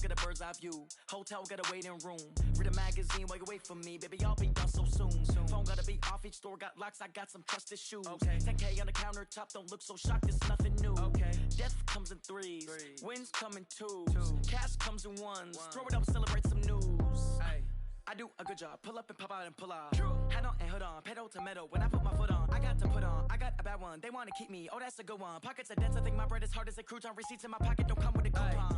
get a bird's eye view. Hotel got a waiting room. Read a magazine while you wait for me. Baby, I'll be done so soon. Phone gotta be off, each store got locks. I got some trusted shoes. 10K on the countertop, don't look so shocked, it's nothing new. Death comes in threes. Wins come in twos. Cash comes in ones. Throw it up, celebrate some news. I do a good job. Pull up and pop out and pull out. Hat on and hood on. Pedal to metal. When I put my foot on, I got to put on. I got a bad one. They want to keep me. Oh, that's a good one. Pockets are dense. I think my bread is hard as a crouton. Receipts in my pocket don't come with a coupon.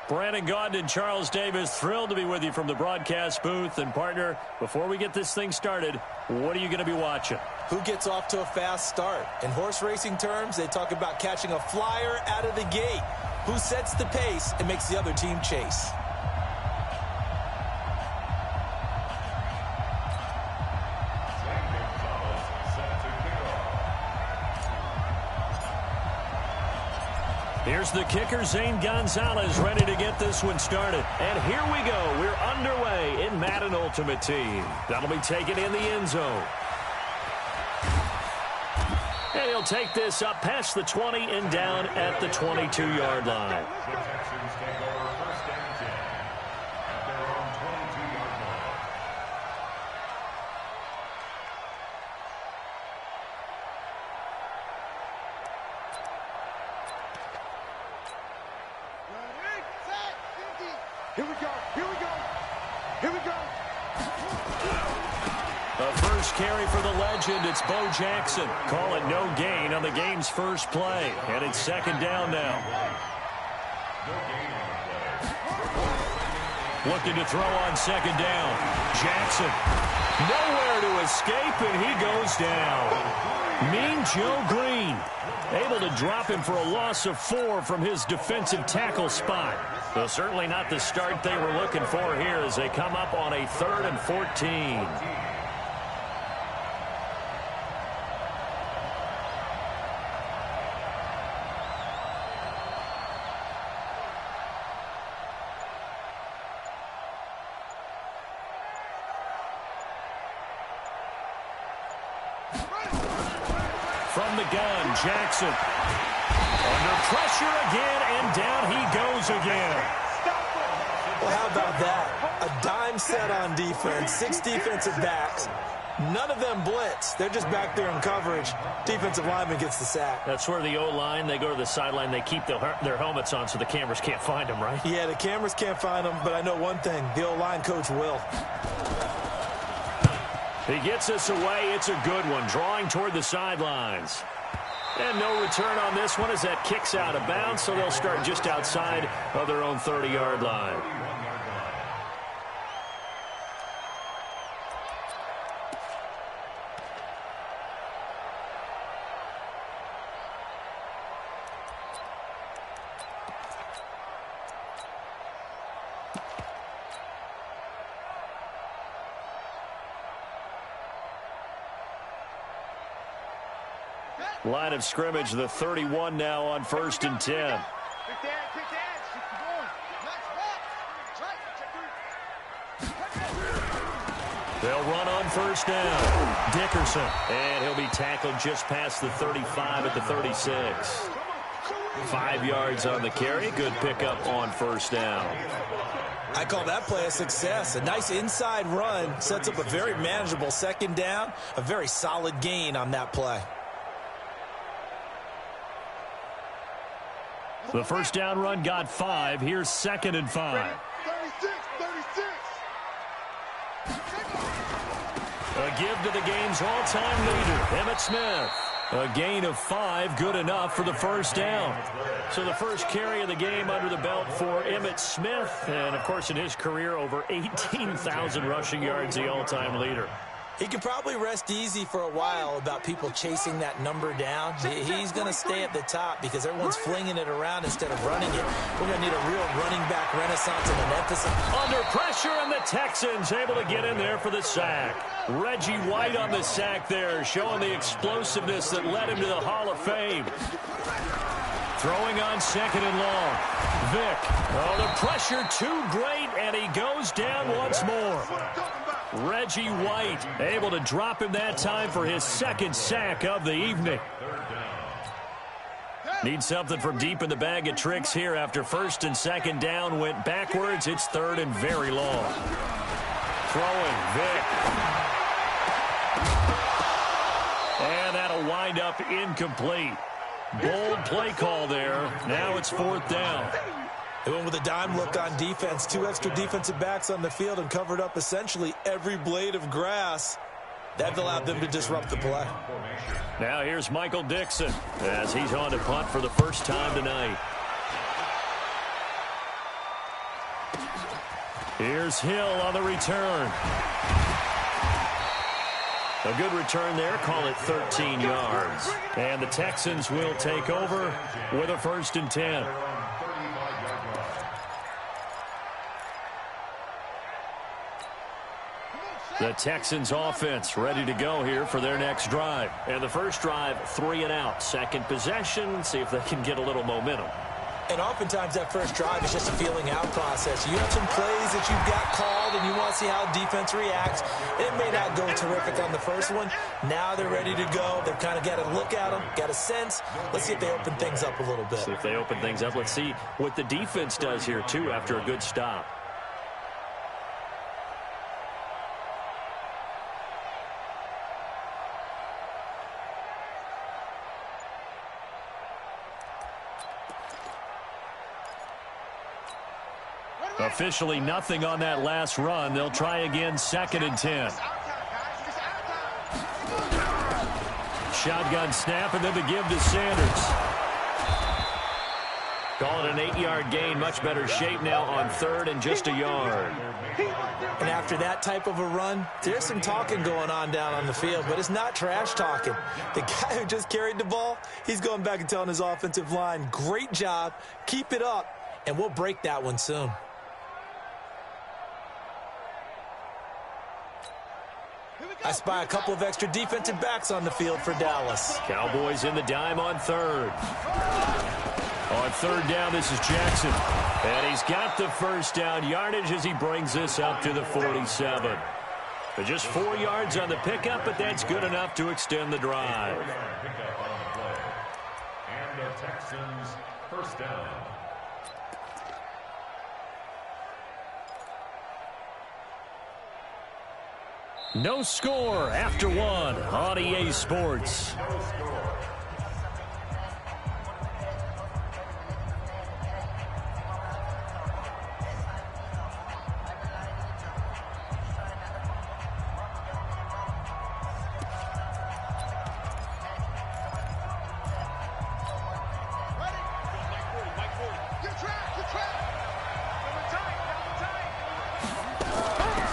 Brandon Gaudin and Charles Davis, thrilled to be with you from the broadcast booth. And, partner, before we get this thing started, what are you going to be watching? Who gets off to a fast start? In horse racing terms, they talk about catching a flyer out of the gate. Who sets the pace and makes the other team chase? Here's the kicker, Zane Gonzalez, ready to get this one started. And here we go. We're underway in Madden Ultimate Team. That'll be taken in the end zone. And he'll take this up past the 20 and down at the 22-yard line. Here we go, here we go, here we go. The first carry for the legend, it's Bo Jackson. Call it no gain on the game's first play. And it's second down now. Looking to throw on second down. Jackson, nowhere to escape, and he goes down. Mean Joe Green, able to drop him for a loss of 4 from his defensive tackle spot. Though certainly not the start they were looking for here as they come up on a 3rd and 14. From the gun, Jackson. Under pressure again, and down he goes again. Well, how about that? A dime set on defense, 6 defensive backs. None of them blitz. They're just back there in coverage. Defensive lineman gets the sack. That's where the O-line, they go to the sideline, they keep their helmets on so the cameras can't find them, right? Yeah, the cameras can't find them, but I know one thing. The O-line coach will. He gets us away. It's a good one, drawing toward the sidelines. And no return on this one as that kicks out of bounds, so they'll start just outside of their own 30-yard line. Line of scrimmage, the 31 now on 1st and 10. They'll run on 1st down. Dickerson, and he'll be tackled just past the 35 at the 36. 5 yards on the carry. Good pickup on 1st down. I call that play a success. A nice inside run sets up a very manageable 2nd down. A very solid gain on that play. The 1st down run got 5. Here's 2nd and 5. 36. A give to the game's all-time leader, Emmitt Smith. A gain of 5, good enough for the 1st down. So the first carry of the game under the belt for Emmitt Smith. And, of course, in his career, over 18,000 rushing yards, the all-time leader. He can probably rest easy for a while about people chasing that number down. He's going to stay at the top because everyone's flinging it around instead of running it. We're going to need a real running back renaissance and an emphasis. Under pressure, and the Texans able to get in there for the sack. Reggie White on the sack there, showing the explosiveness that led him to the Hall of Fame. Throwing on 2nd and long. Vick. Oh, the pressure too great, and he goes down once more. Reggie White able to drop him that time for his 2nd sack of the evening. Need something from deep in the bag of tricks here after first and second down went backwards. It's third and very long. Throwing, Vic. And that'll wind up incomplete. Bold play call there. Now it's fourth down. They went with a dime look on defense. 2 extra defensive backs on the field and covered up essentially every blade of grass. That allowed them to disrupt the play. Now here's Michael Dixon as he's on to punt for the first time tonight. Here's Hill on the return. A good return there. Call it 13 yards. And the Texans will take over with a 1st and 10. The Texans offense ready to go here for their next drive. And the first drive, 3 and out. Second possession, see if they can get a little momentum. And oftentimes that first drive is just a feeling out process. You have some plays that you've got called and you want to see how defense reacts. It may not go terrific on the first one. Now they're ready to go. They've kind of got to look at them, got a sense. Let's see if they open things up a little bit. See if they open things up. Let's see what the defense does here, too, after a good stop. Officially nothing on that last run. They'll try again, 2nd and 10. Shotgun snap, and then the give to Sanders. Call it an 8-yard gain. Much better shape now on 3rd and just a yard. And after that type of a run, there's some talking going on down on the field, but it's not trash talking. The guy who just carried the ball, he's going back and telling his offensive line, great job, keep it up, and we'll break that one soon. I spy a couple of extra defensive backs on the field for Dallas. Cowboys in the dime on 3rd. On 3rd down, this is Jackson. And he's got the first down yardage as he brings this up to the 47. But just 4 yards on the pickup, but that's good enough to extend the drive. And the Texans first down. No score after 1 on EA Sports.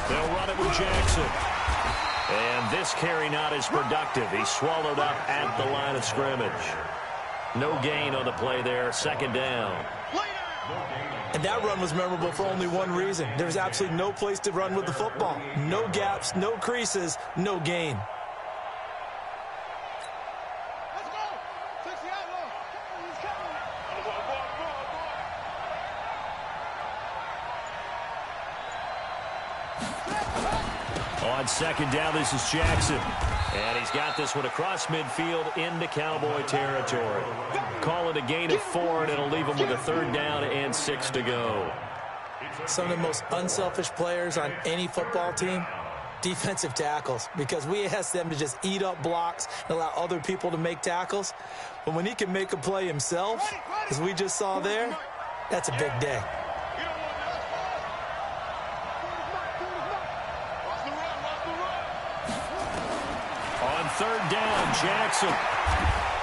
They'll run it with Jackson. And this carry not as productive. He's swallowed up at the line of scrimmage. No gain on the play there. 2nd down. And that run was memorable for only one reason. There's absolutely no place to run with the football. No gaps, no creases, no gain. On 2nd down, this is Jackson. And he's got this one across midfield into Cowboy territory. Call it a gain of 4, and it'll leave him with a 3rd down and 6 to go. Some of the most unselfish players on any football team, defensive tackles, because we ask them to just eat up blocks and allow other people to make tackles. But when he can make a play himself, as we just saw there, that's a big day. On 3rd down, Jackson.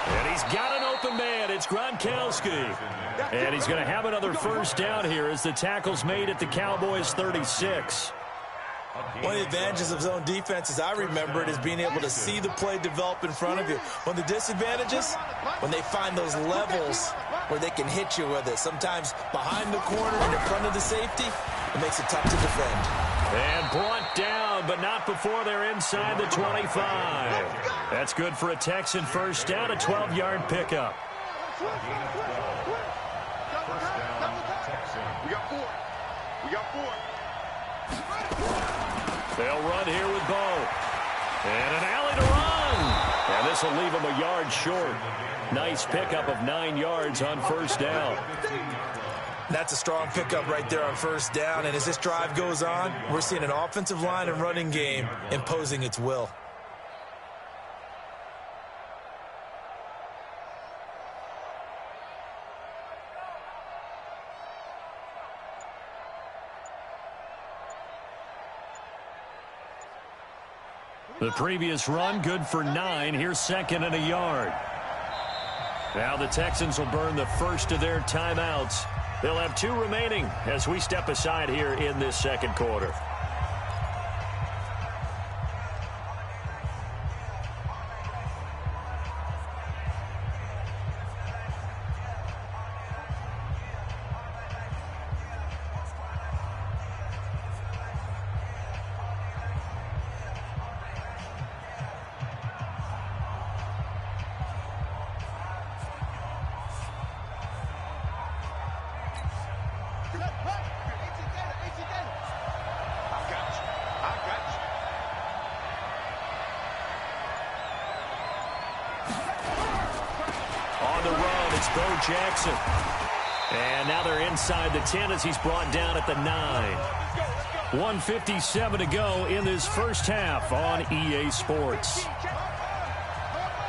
And he's got an open man. It's Gronkowski. And he's going to have another first down here as the tackle's made at the Cowboys' 36. One of the advantages of zone defense, as I remember it, is being able to see the play develop in front of you. One of the disadvantages, when they find those levels where they can hit you with it, sometimes behind the corner and in front of the safety, it makes it tough to defend. And brought down, but not before they're inside the 25. That's good for a Texan first down, a 12-yard pickup. We got 4. We got 4. They'll run here with Bo. And an alley to run. And this will leave him a yard short. Nice pickup of 9 yards on first down. That's a strong pickup right there on first down. And as this drive goes on, we're seeing an offensive line and running game imposing its will. The previous run, good for 9. Here's second and a yard. Now the Texans will burn the first of their timeouts. They'll have 2 remaining as we step aside here in this second quarter. Jackson. And now they're inside the 10 as he's brought down at the 9. 1:57 to go in this first half on EA Sports.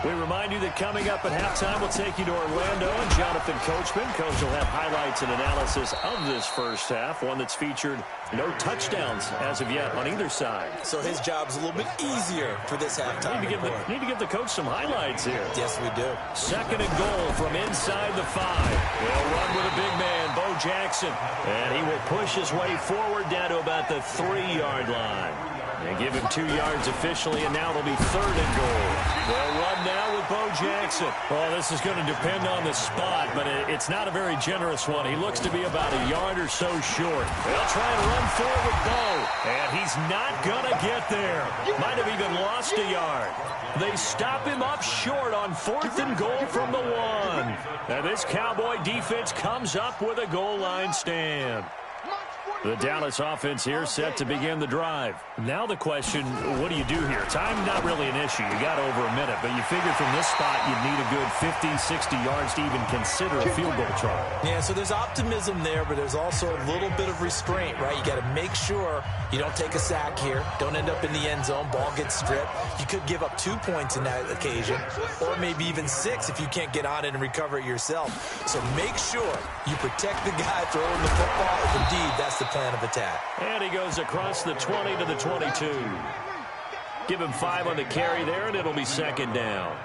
We remind you that coming up at halftime, we'll take you to Orlando and Jonathan Coachman. Coach will have highlights and analysis of this first half, one that's featured no touchdowns as of yet on either side. So his job's a little bit easier for this halftime. Need to give the coach some highlights here. Yes, we do. Second and goal from inside the 5. They'll run with a big man, Bo Jackson. And he will push his way forward down to about the 3-yard line. They give him 2 yards officially, and now it'll be third and goal. They'll run now with Bo Jackson. Well, this is going to depend on the spot, but it's not a very generous one. He looks to be about a yard or so short. They'll try and run forward with Bo, and he's not going to get there. Might have even lost a yard. They stop him up short on 4th and goal from the 1. And this Cowboy defense comes up with a goal line stand. The Dallas offense here set to begin the drive. Now the question, what do you do here? Time not really an issue. You got over a minute, but you figure from this spot you'd need a good 50, 60 yards to even consider a field goal try. Yeah, so there's optimism there, but there's also a little bit of restraint, right? You got to make sure you don't take a sack here. Don't end up in the end zone. Ball gets stripped. You could give up 2 points in that occasion, or maybe even 6 if you can't get on it and recover it yourself. So make sure you protect the guy throwing the football if indeed that's the plan of attack. And he goes across the 20 to the 22. Give him 5 on the carry there, and it'll be second down.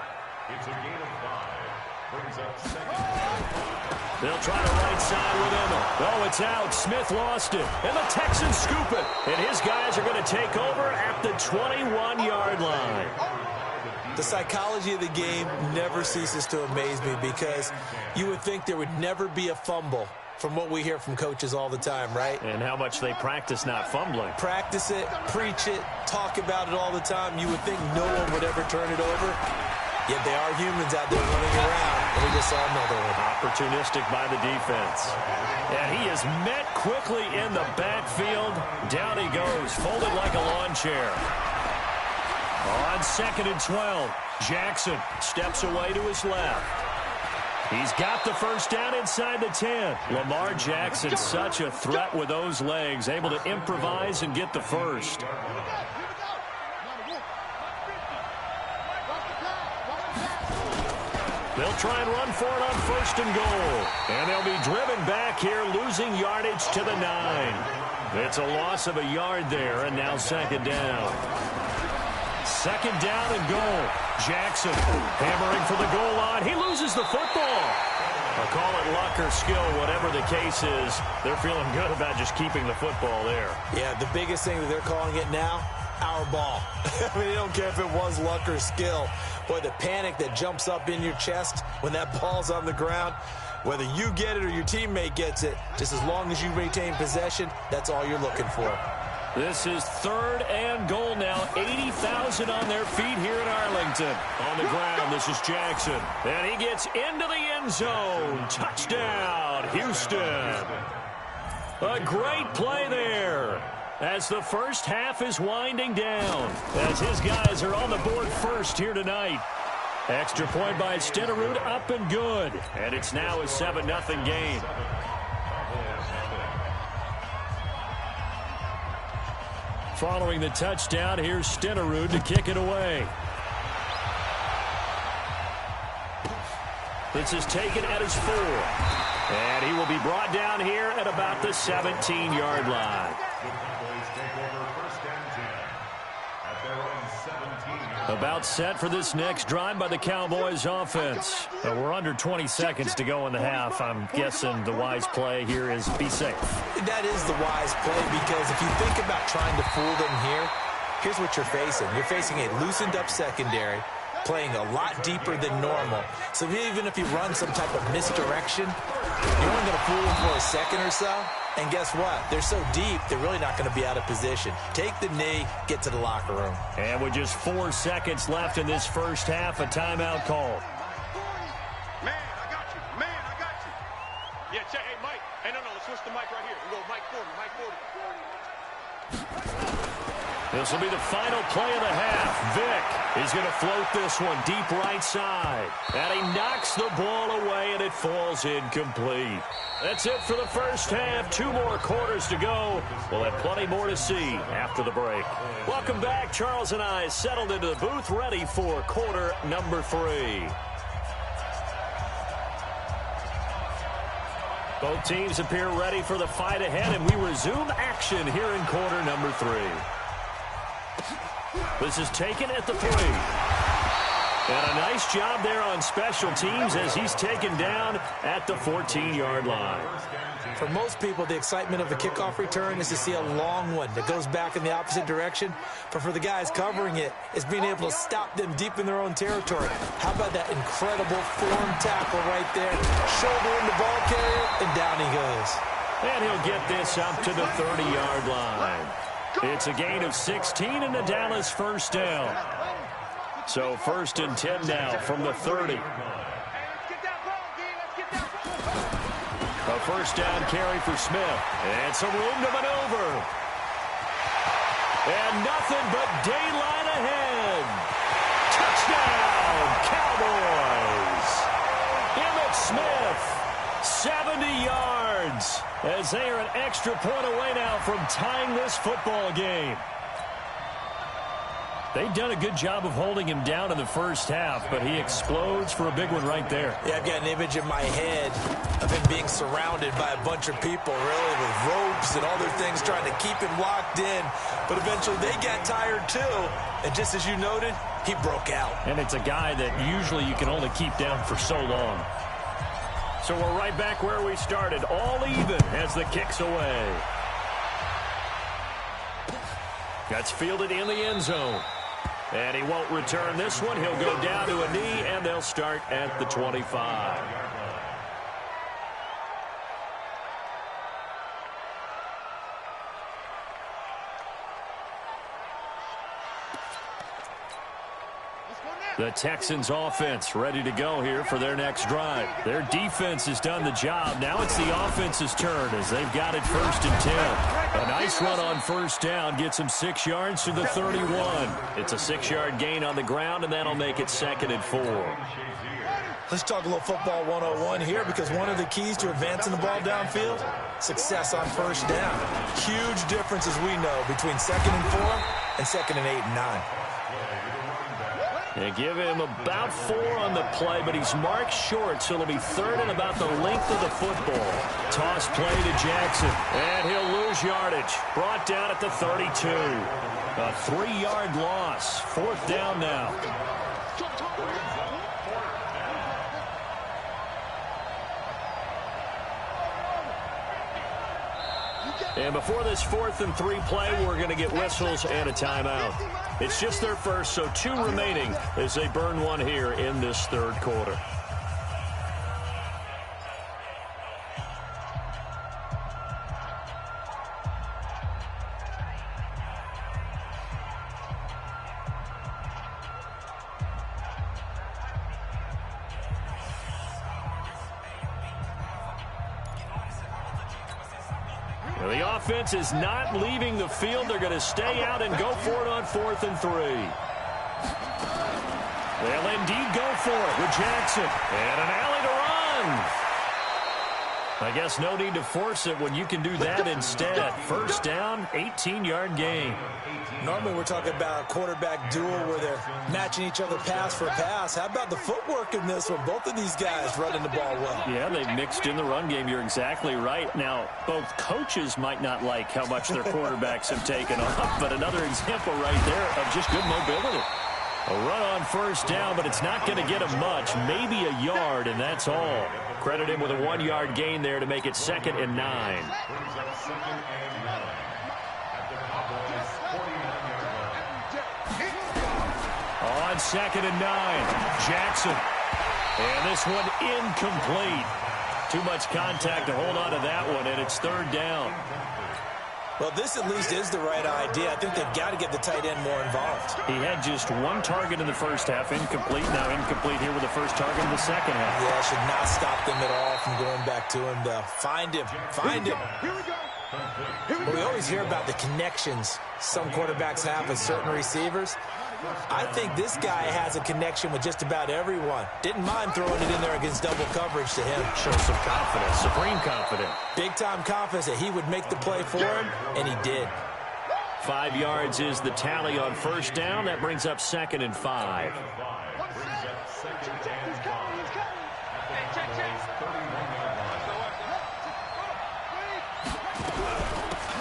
It's a gain of 5. Brings up second down. They'll try to right side with Emma. Oh, it's out. Smith lost it. And the Texans scoop it. And his guys are going to take over at the 21-yard line. The psychology of the game never ceases to amaze me because you would think there would never be a fumble from what we hear from coaches all the time, right? And how much they practice not fumbling. Practice it, preach it, talk about it all the time. You would think no one would ever turn it over. Yet they are humans out there running around, and we just saw another one. Opportunistic by the defense. And he is met quickly in the backfield. Down he goes, folded like a lawn chair. On 2nd and 12, Jackson steps away to his left. He's got the first down inside the 10. Lamar Jackson, such a threat with those legs, able to improvise and get the first. They'll try and run for it on 1st and goal. And they'll be driven back here, losing yardage to the 9. It's a loss of a yard there, and now 2nd down. 2nd down and goal. Jackson hammering for the goal line. He loses the football. I'll call it luck or skill, whatever the case is. They're feeling good about just keeping the football there. Yeah, the biggest thing that they're calling it now, our ball. I mean, they don't care if it was luck or skill. Boy, the panic that jumps up in your chest when that ball's on the ground, whether you get it or your teammate gets it, just as long as you maintain possession, that's all you're looking for. This is 3rd and goal now. 80,000 on their feet here in Arlington. On the ground, this is Jackson. And he gets into the end zone. Touchdown, Houston. A great play there as the first half is winding down. As his guys are on the board first here tonight. Extra point by Stenerud, up and good. And it's now a 7-0 game. Following the touchdown, here's Stenerud to kick it away. This is taken at his 4. And he will be brought down here at about the 17-yard line. About set for this next drive by the Cowboys offense. We're under 20 seconds to go in the half. I'm guessing the wise play here is be safe. That is the wise play, because if you think about trying to fool them here, here's what you're facing. You're facing a loosened up secondary, playing a lot deeper than normal. So even if you run some type of misdirection, you're only going to fool them for a second or so. And guess what? They're so deep, they're really not going to be out of position. Take the knee, get to the locker room. And with just 4 seconds left in this first half, a timeout call. Man, I got you. Man, I got you. Yeah, check. Hey, Mike. Hey, no, let's switch the mic right here. We go Mike 40, Mike 40. This will be the final play of the half. Vick is going to float this one deep right side. And he knocks the ball away, and it falls incomplete. That's it for the first half. 2 more quarters to go. We'll have plenty more to see after the break. Welcome back. Charles and I settled into the booth, ready for quarter number 3. Both teams appear ready for the fight ahead, and we resume action here in quarter number 3. This is taken at the 3. And a nice job there on special teams as he's taken down at the 14-yard line. For most people, the excitement of the kickoff return is to see a long one that goes back in the opposite direction. But for the guys covering it, it's being able to stop them deep in their own territory. How about that incredible form tackle right there? Shoulder in the ball carrier, and down he goes. And he'll get this up to the 30-yard line. It's a gain of 16 and a Dallas first down. So 1st and 10 now from the 30. A first down carry for Smith. And some room to maneuver. And nothing but daylight ahead. Touchdown, Cowboys. Emmitt Smith, 70 yards. As they are an extra point away now from tying this football game. They've done a good job of holding him down in the first half, but he explodes for a big one right there. Yeah, I've got an image in my head of him being surrounded by a bunch of people, really, with ropes and other things trying to keep him locked in. But eventually they got tired too, and just as you noted, he broke out. And it's a guy that usually you can only keep down for so long. So we're right back where we started, all even as the kick's away. That's fielded in the end zone. And he won't return this one. He'll go down to a knee, and they'll start at the 25. The Texans offense ready to go here for their next drive. Their defense has done the job. Now it's the offense's turn as they've got it 1st and 10. A nice run on first down gets him 6 yards to the 31. It's a 6-yard gain on the ground, and that'll make it 2nd and 4. Let's talk a little football 101 here, because one of the keys to advancing the ball downfield, success on first down. Huge difference, as we know, between 2nd and 4 and 2nd and 8 and 9. They give him about 4 on the play, but he's marked short, so it'll be 3rd and about the length of the football. Toss play to Jackson, and he'll lose yardage. Brought down at the 32. A 3-yard loss. 4th down now. And before this 4th and 3 play, we're going to get whistles and a timeout. It's just their first, so 2 remaining as they burn one here in this 3rd quarter. The offense is not leaving the field. They're going to stay out and go for it on 4th and 3. They'll indeed go for it with Jackson. And an alley to run. I guess no need to force it when you can do that instead. First down, 18-yard gain. Normally we're talking about a quarterback duel where they're matching each other pass for pass. How about the footwork in this one? Both of these guys running the ball well. Yeah, they've mixed in the run game. You're exactly right. Now, both coaches might not like how much their quarterbacks have taken off, but another example right there of just good mobility. A run on first down, but it's not going to get him much. Maybe a yard, and that's all. Credit him with a 1-yard gain there to make it 2nd and 9. On 2nd and 9, Jackson. And this one incomplete. Too much contact to hold on to that one, and it's 3rd down. Well, this at least is the right idea. I think they've got to get the tight end more involved. He had just 1 target in the first half, incomplete. Now incomplete here with the first target in the second half. Yeah, should not stop them at all from going back to him, though. Find him. Find him. Here we go. Well, we always hear about the connections some quarterbacks have with certain receivers. I think this guy has a connection with just about everyone. Didn't mind throwing it in there against double coverage to him. Shows some confidence, supreme confidence. Big-time confidence that he would make the play for him, and he did. 5 yards is the tally on first down. That brings up 2nd and 5.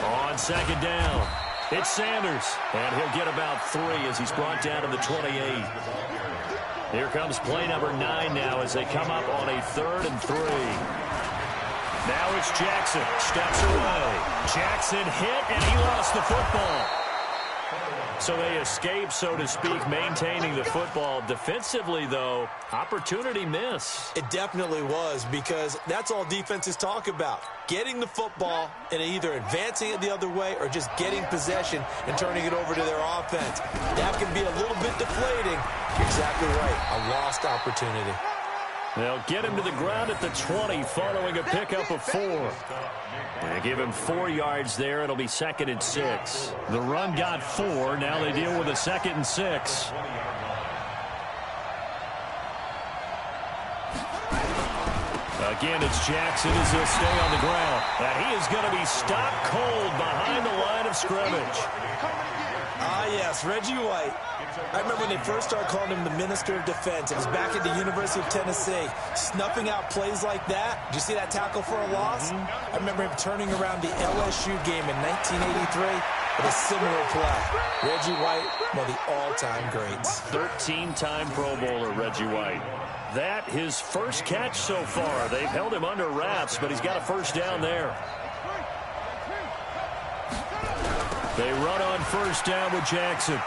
On 2nd down, it's Sanders, and he'll get about 3 as he's brought down to the 28. Here comes play number 9 now as they come up on a 3rd and 3. Now it's Jackson, steps away. Jackson hit, and he lost the football. So they escape, so to speak, maintaining the football. Defensively, though, opportunity miss. It definitely was, because that's all defenses talk about. Getting the football and either advancing it the other way or just getting possession and turning it over to their offense. That can be a little bit deflating. You're exactly right. A lost opportunity. They'll get him to the ground at the 20 following a pickup of 4. They give him 4 yards there. It'll be 2nd and 6. The run got 4. Now they deal with a 2nd and 6. Again, it's Jackson as he'll stay on the ground. And he is going to be stopped cold behind the line of scrimmage. Ah, yes, Reggie White. I remember when they first started calling him the Minister of Defense. It was back at the University of Tennessee. Snuffing out plays like that. Did you see that tackle for a loss? I remember him turning around the LSU game in 1983 with a similar play. Reggie White, one of the all-time greats. 13-time Pro Bowler, Reggie White. That, his first catch so far. They've held him under wraps, but he's got a first down there. They run on first down with Jackson.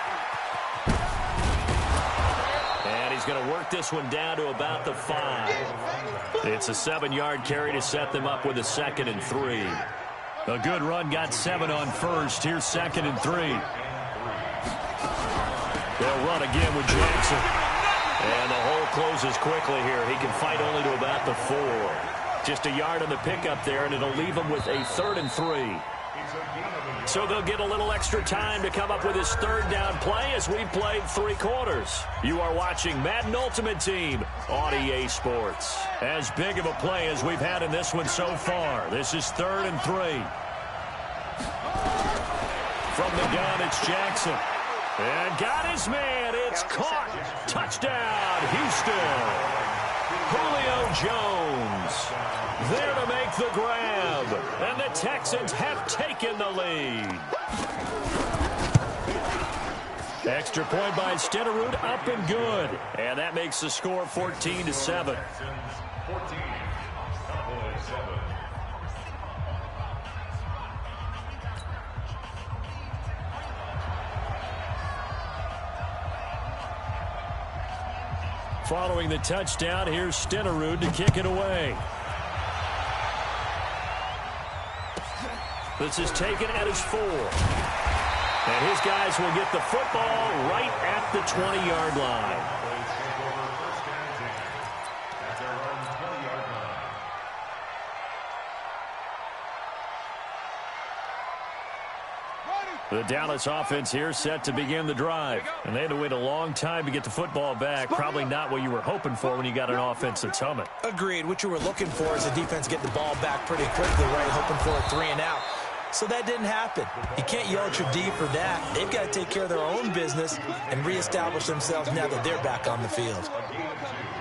And he's going to work this one down to about the 5. It's a 7-yard carry to set them up with a 2nd and 3. A good run got 7 on first. Here's 2nd and 3. They'll run again with Jackson. And the hole closes quickly here. He can fight only to about the 4. Just a yard on the pickup there, and it'll leave him with a 3rd and 3. So they'll get a little extra time to come up with his 3rd down play as we've played 3 quarters. You are watching Madden Ultimate Team on EA Sports. As big of a play as we've had in this one so far. This is 3rd and 3. From the gun, it's Jackson. And got his man. It's caught. Touchdown, Houston. Julio Jones there to make the grab. And the Texans have taken the lead. Extra point by Stenerud, up and good. And that makes the score 14-7. 14, Cowboys 7. Following the touchdown, here's Stenerud to kick it away. This is taken at his 4. And his guys will get the football right at the 20-yard line. The Dallas offense here set to begin the drive. And they had to wait a long time to get the football back. Probably not what you were hoping for when you got an offense that's humming. Agreed. What you were looking for is the defense get the ball back pretty quickly, right? Hoping for a 3 and out. So that didn't happen. You can't yell at your D for that. They've got to take care of their own business and reestablish themselves now that they're back on the field.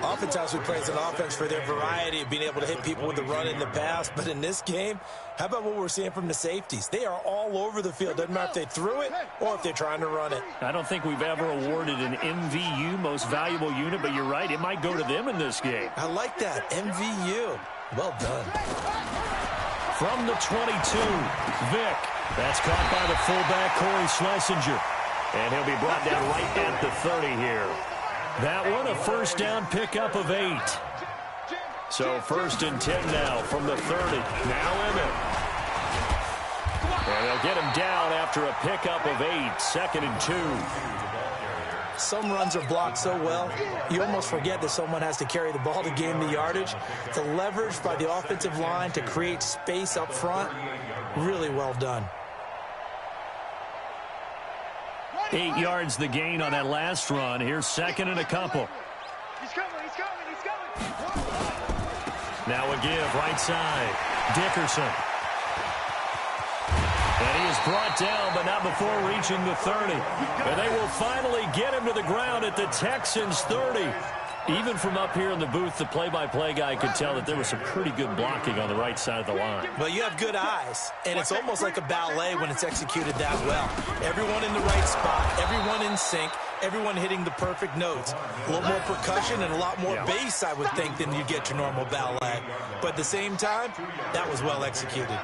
Oftentimes we praise an offense for their variety of being able to hit people with the run in the pass. But in this game, how about what we're seeing from the safeties? They are all over the field. Doesn't matter if they threw it or if they're trying to run it. I don't think we've ever awarded an MVU, most valuable unit, but you're right. It might go to them in this game. I like that. MVU. Well done. From the 22, Vick. That's caught by the fullback, Corey Schlesinger. And he'll be brought down right at the 30 here. That one, a first down pickup of 8. So 1st and 10 now from the 30. Now Emmett. And they'll get him down after a pickup of 8. 2nd and 2. Some runs are blocked so well, you almost forget that someone has to carry the ball to gain the yardage. The leverage by the offensive line to create space up front, really well done. 8 yards the gain on that last run. Here's 2nd and a couple. He's coming, he's coming, he's coming. Now a give, right side. Dickerson. And he is brought down, but not before reaching the 30. And they will finally get him to the ground at the Texans' 30. Even from up here in the booth, the play-by-play guy could tell that there was some pretty good blocking on the right side of the line. Well, you have good eyes, and it's almost like a ballet when it's executed that well. Everyone in the right spot, everyone in sync, everyone hitting the perfect notes. A little more percussion and a lot more bass, I would think, than you get your normal ballet. But at the same time, that was well executed.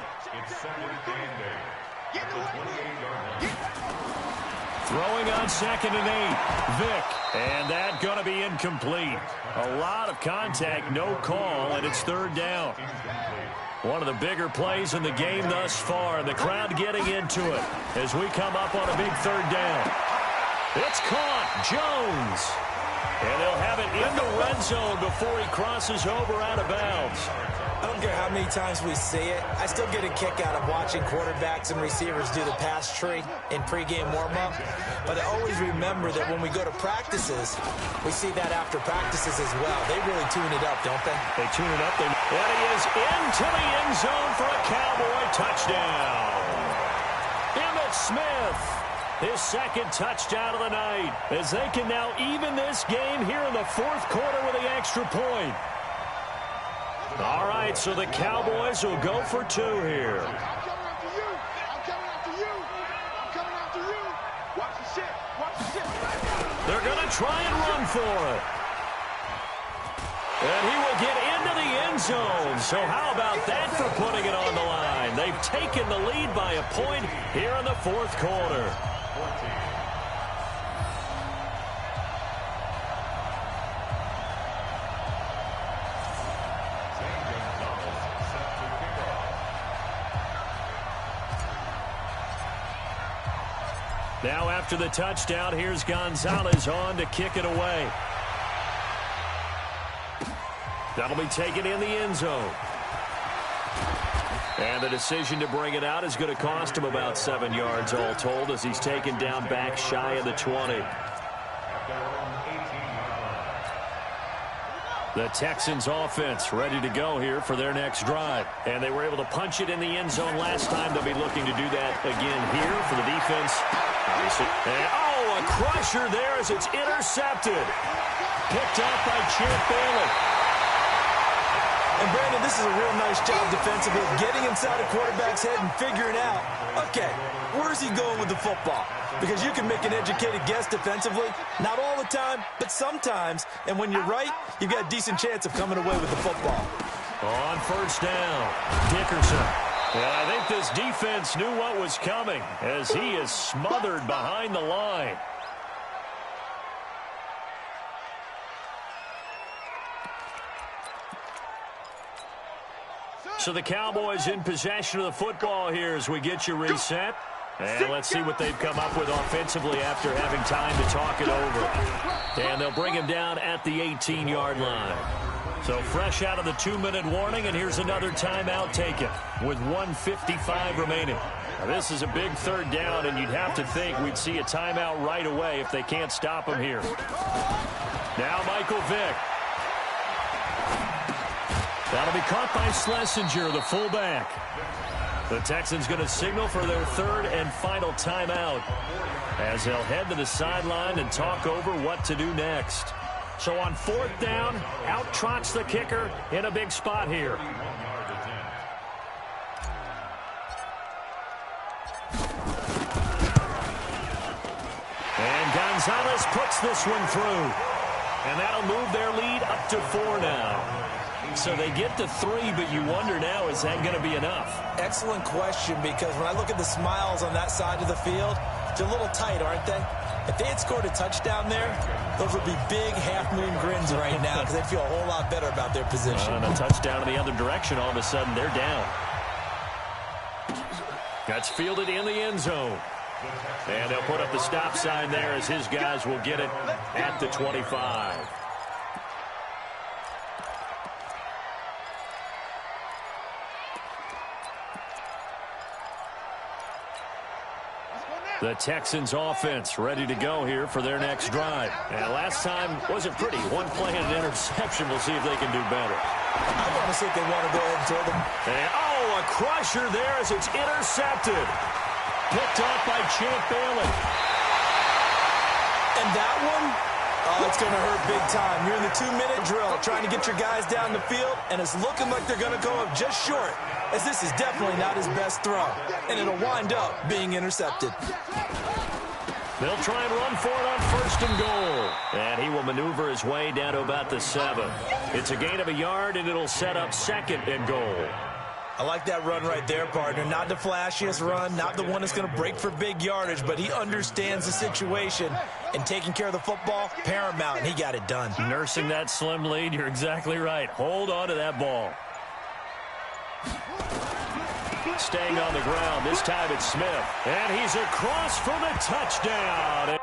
Throwing on 2nd and 8. Vick. And that going to be incomplete. A lot of contact, no call, and it's 3rd down. One of the bigger plays in the game thus far, and the crowd getting into it as we come up on a big 3rd down. It's caught. Jones. And they'll have it in the red zone before he crosses over out of bounds. I don't care how many times we see it. I still get a kick out of watching quarterbacks and receivers do the pass tree in pregame warm-up. But I always remember that when we go to practices, we see that after practices as well. They really tune it up, don't they? They tune it up. And he is into the end zone for a Cowboy touchdown. Emmitt Smith, his 2nd touchdown of the night, as they can now even this game here in the 4th quarter with the extra point. All right, so the Cowboys will go for 2 here. I'm coming after you. I'm coming after you. I'm coming after you. Watch the shit. Watch the shit. They're going to try and run for it. And he will get into the end zone. So how about that for putting it on the line? They've taken the lead by a point here in the 4th quarter. Now after the touchdown, here's Gonzalez on to kick it away. That'll be taken in the end zone. And the decision to bring it out is going to cost him about 7 yards all told as he's taken down back shy of the 20. The Texans offense ready to go here for their next drive. And they were able to punch it in the end zone last time. They'll be looking to do that again here for the defense. And, a crusher there as it's intercepted. Picked up by Champ Bailey. And Brandon, this is a real nice job defensively, getting inside a quarterback's head and figuring out, okay, where's he going with the football? Because you can make an educated guess defensively, not all the time, but sometimes. And when you're right, you've got a decent chance of coming away with the football. On 1st down, Dickerson. And I think this defense knew what was coming as he is smothered behind the line. So the Cowboys in possession of the football here as we get you reset. And let's see what they've come up with offensively after having time to talk it over. And they'll bring him down at the 18-yard line. So fresh out of the 2-minute warning, and here's another timeout taken with 1:55 remaining. Now, this is a big third down, and you'd have to think we'd see a timeout right away if they can't stop him here. Now Michael Vick. That'll be caught by Schlesinger, the fullback. The Texans going to signal for their third and final timeout as they'll head to the sideline and talk over what to do next. So on fourth down, out trots the kicker in a big spot here. And Gonzalez puts this one through. And that'll move their lead up to 4 now. So they get to 3, but you wonder now, is that going to be enough? Excellent question, because when I look at the smiles on that side of the field, they're a little tight, aren't they? If they had scored a touchdown there, those would be big half-moon grins right now because they'd feel a whole lot better about their position. And a touchdown in the other direction, all of a sudden they're down. That's fielded in the end zone. And they'll put up the stop sign there as his guys will get it at the 25. The Texans offense ready to go here for their next drive. And last time wasn't pretty. One play and an interception. We'll see if they can do better. I want to see if they want to go ahead and throw them. And, a crusher there as it's intercepted. Picked off by Champ Bailey. And that one, it's going to hurt big time. You're in the 2-minute drill trying to get your guys down the field, and it's looking like they're going to go up just short, as this is definitely not his best throw, and it'll wind up being intercepted. They'll try and run for it on first and goal. And he will maneuver his way down to about the 7. It's a gain of a yard, and it'll set up second and goal. I like that run right there, partner. Not the flashiest run, not the one that's going to break for big yardage, but he understands the situation, and taking care of the football, paramount, and he got it done. Nursing that slim lead, you're exactly right. Hold on to that ball. Staying on the ground, this time it's Smith. And he's across for the touchdown.